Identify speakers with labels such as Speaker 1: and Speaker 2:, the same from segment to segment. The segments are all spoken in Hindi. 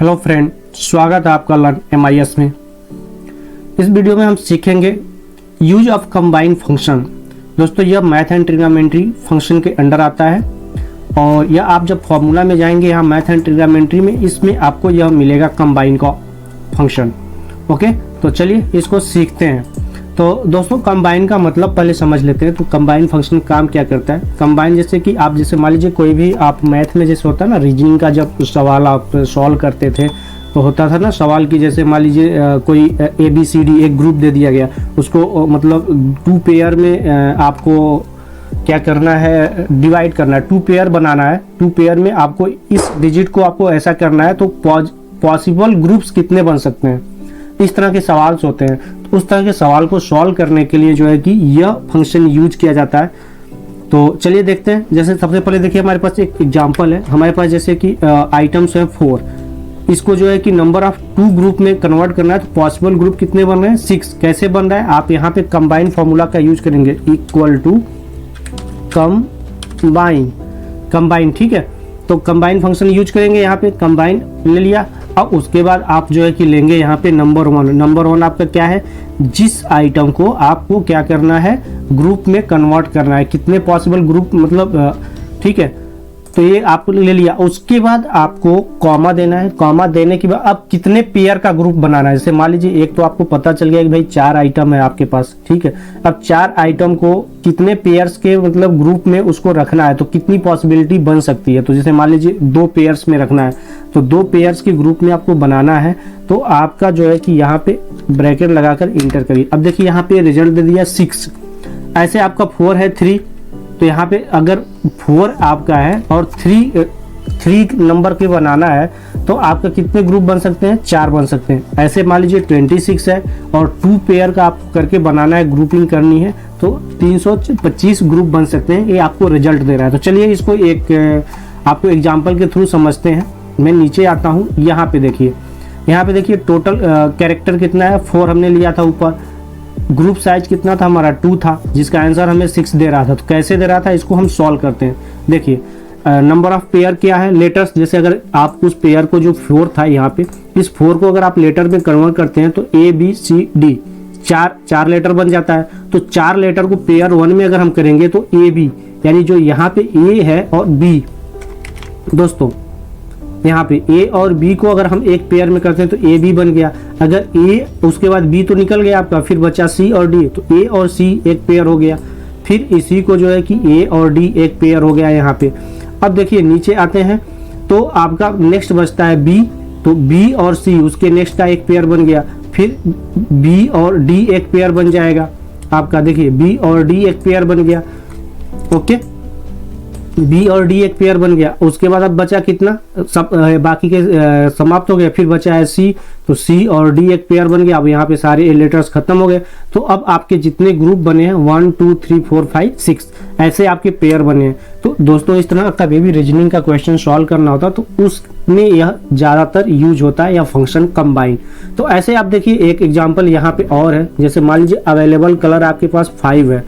Speaker 1: हेलो फ्रेंड, स्वागत है आपका लर्न MIS में। इस वीडियो में हम सीखेंगे यूज ऑफ कंबाइन फंक्शन। दोस्तों, यह मैथ एंड ट्रिग्नोमेट्री फंक्शन के अंडर आता है और यह आप जब फॉर्मूला में जाएंगे यहाँ मैथ एंड ट्रिग्नोमेट्री में, इसमें आपको यह मिलेगा कंबाइन का फंक्शन। ओके, तो चलिए इसको सीखते हैं। तो दोस्तों, कंबाइन का मतलब पहले समझ लेते हैं। तो कंबाइन फंक्शन काम क्या करता है। कंबाइन जैसे कि आप मान लीजिए कोई भी आप मैथ में जैसे होता है ना, रीजनिंग का जब सवाल आप सॉल्व करते थे तो होता था ना सवाल की, जैसे मान लीजिए कोई ABCD एक ग्रुप दे दिया गया, उसको मतलब 2 पेयर में आपको क्या करना है, डिवाइड करना है, 2 पेयर बनाना है। 2 पेयर में आपको इस डिजिट को आपको ऐसा करना है, तो पॉसिबल ग्रुप्स कितने बन सकते हैं, इस तरह के सवाल होते हैं। तो उस तरह के सवाल को सॉल्व करने के लिए जो है कि यह फंक्शन यूज किया जाता है। तो चलिए देखते हैं। जैसे सबसे पहले देखिए, हमारे पास एक एग्जांपल है। हमारे पास जैसे कि आइटम्स है 4, इसको जो है कि नंबर ऑफ 2 ग्रुप में कन्वर्ट करना है। तो पॉसिबल ग्रुप कितने बन रहे हैं, 6। कैसे बन रहा है, आप यहाँ पे कंबाइन फॉर्मूला का यूज करेंगे, इक्वल टू कंबाइन। ठीक है, तो कंबाइन फंक्शन यूज करेंगे। यहाँ पे कंबाइन ले लिया। अब उसके बाद आप जो है कि लेंगे यहाँ पे नंबर 1। नंबर 1 आपका क्या है, जिस आइटम को आपको क्या करना है, ग्रुप में कन्वर्ट करना है, कितने पॉसिबल ग्रुप मतलब, ठीक है। तो ये आपको ले लिया। उसके बाद आपको कॉमा देना है। कॉमा देने के बाद अब कितने पेयर का ग्रुप बनाना है। जैसे मान लीजिए एक तो आपको पता चल गया कि भाई 4 आइटम है आपके पास, ठीक है। अब 4 आइटम को कितने पेयर्स के मतलब ग्रुप में उसको रखना है, तो कितनी पॉसिबिलिटी बन सकती है। तो जैसे मान लीजिए 2 पेयर्स में रखना है, तो 2 पेयर्स के ग्रुप में आपको बनाना है। तो आपका जो है कि यहाँ पे ब्रैकेट लगाकर इंटर करिए। अब देखिए यहाँ पे रिजल्ट दे दिया 6। ऐसे आपका 4 है 3, तो यहाँ पे अगर 4 आपका है और 3 नंबर के बनाना है, तो आपका कितने ग्रुप बन सकते हैं, 4 बन सकते हैं। ऐसे मान लीजिए 26 है और 2 पेयर का आपको करके बनाना है, ग्रुपिंग करनी है, तो 325 ग्रुप बन सकते हैं। ये आपको रिजल्ट दे रहा है। तो चलिए इसको एक आपको एग्जाम्पल के थ्रू समझते हैं। मैं नीचे आता हूँ, यहाँ पे देखिए टोटल कैरेक्टर कितना है, 4 हमने लिया था ऊपर। ग्रुप साइज कितना था हमारा, 2 था, जिसका आंसर हमें 6 दे रहा था। तो कैसे दे रहा था, इसको हम सॉल्व करते हैं। देखिए नंबर ऑफ पेयर क्या है, लेटर्स। जैसे अगर आप उस पेयर को जो 4 था यहाँ पे, इस 4 को अगर आप लेटर में कन्वर्ट करते हैं तो ABCD 4 लेटर बन जाता है। तो 4 लेटर को पेयर 1 में अगर हम करेंगे तो AB, यानी जो यहाँ पे A है और B, दोस्तों यहाँ पे A और B को अगर हम एक पेयर में करते हैं तो AB बन गया। अगर A उसके बाद B तो निकल गया आपका, फिर बचा C और D, तो A और C एक पेयर हो गया। फिर इसी को जो है कि A और D एक पेयर हो गया यहाँ पे। अब देखिए नीचे आते हैं, तो आपका नेक्स्ट बचता है B, तो B और C उसके नेक्स्ट का एक पेयर बन गया। फिर B और D एक पेयर बन जाएगा आपका। देखिए B और D एक पेयर बन गया। ओके, B और D एक पेयर बन गया। उसके बाद अब बचा कितना, सब बाकी के समाप्त हो गए। फिर बचा है C, तो C और D एक पेयर बन गया। अब यहाँ पे सारे लेटर्स खत्म हो गए। तो अब आपके जितने ग्रुप बने हैं 1 2 3 4 5 6 ऐसे आपके पेयर बने हैं। तो दोस्तों, इस तरह का भी रीजनिंग का क्वेश्चन सॉल्व करना होता तो उसमें यह ज्यादातर यूज होता है, यह फंक्शन कंबाइन। तो ऐसे आप देखिए एक एग्जाम्पल यहाँ पे और है। जैसे मान लीजिए अवेलेबल कलर आपके पास 5 है।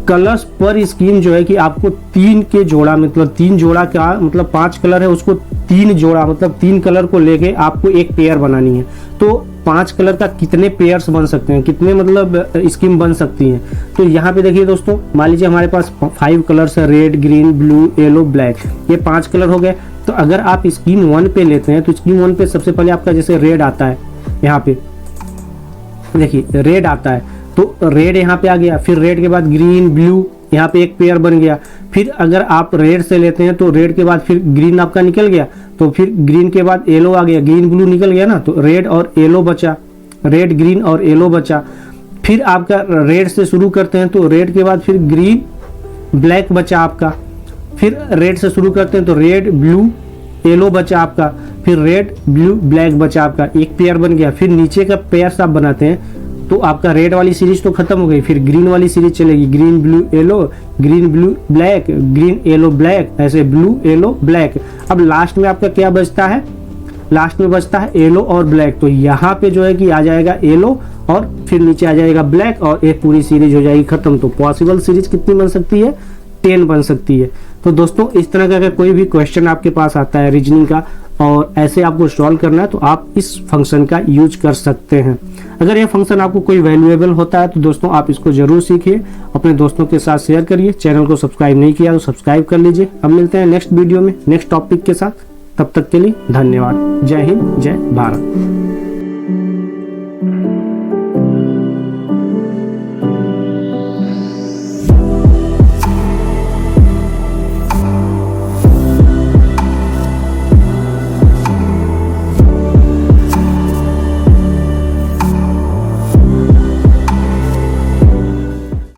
Speaker 1: कलर्स पर स्कीम जो है कि आपको 3 के जोड़ा, मतलब 3 जोड़ा का मतलब 5 कलर है, उसको 3 जोड़ा मतलब 3 कलर को लेके आपको एक पेयर बनानी है। तो 5 कलर का कितने पेयर्स बन सकते हैं, कितने मतलब स्कीम बन सकती हैं। तो यहाँ पे देखिए दोस्तों, मान लीजिए हमारे पास 5 कलर्स है, red, green, blue, yellow, black, ये 5 कलर हो गए। तो अगर आप स्कीम 1 पे लेते हैं तो स्कीम 1 पे सबसे पहले आपका जैसे रेड आता है, यहाँ पे देखिए रेड आता है, तो रेड यहाँ पे आ गया। फिर रेड के बाद ग्रीन, ब्लू, यहाँ पे एक पेयर बन गया। फिर अगर आप रेड से लेते हैं तो रेड के बाद फिर ग्रीन आपका निकल गया, तो फिर ग्रीन के बाद येलो आ गया, ग्रीन ब्लू निकल गया ना, तो रेड और येलो बचा, रेड ग्रीन और येलो बचा। फिर आपका रेड से शुरू करते हैं तो रेड के बाद फिर ग्रीन ब्लैक बचा आपका। फिर रेड से शुरू करते हैं तो रेड ब्लू येलो बचा आपका। फिर रेड ब्लू ब्लैक बचा आपका, एक पेयर बन गया। फिर नीचे का पेयर आप बनाते हैं तो आपका रेड वाली सीरीज तो खत्म हो गई। फिर ग्रीन वाली सीरीज चलेगी, green blue yellow, green blue black, green yellow black, ऐसे ब्लू येलो ब्लैक। अब लास्ट में आपका क्या बचता है, लास्ट में बचता है येलो और ब्लैक। तो यहाँ पे जो है कि आ जाएगा येलो और फिर नीचे आ जाएगा ब्लैक और एक पूरी सीरीज हो जाएगी खत्म। तो पॉसिबल सीरीज कितनी बन सकती है, 10 बन सकती है। तो दोस्तों, इस तरह का अगर कोई भी क्वेश्चन आपके पास आता है रीजनिंग का, और ऐसे आपको सॉल्व करना है तो आप इस फंक्शन का यूज कर सकते हैं। अगर ये फंक्शन आपको कोई वैल्यूएबल होता है तो दोस्तों आप इसको जरूर सीखिए, अपने दोस्तों के साथ शेयर करिए। चैनल को सब्सक्राइब नहीं किया तो सब्सक्राइब कर लीजिए। अब मिलते हैं नेक्स्ट वीडियो में नेक्स्ट टॉपिक के साथ, तब तक के लिए धन्यवाद। जय हिंद, जय भारत।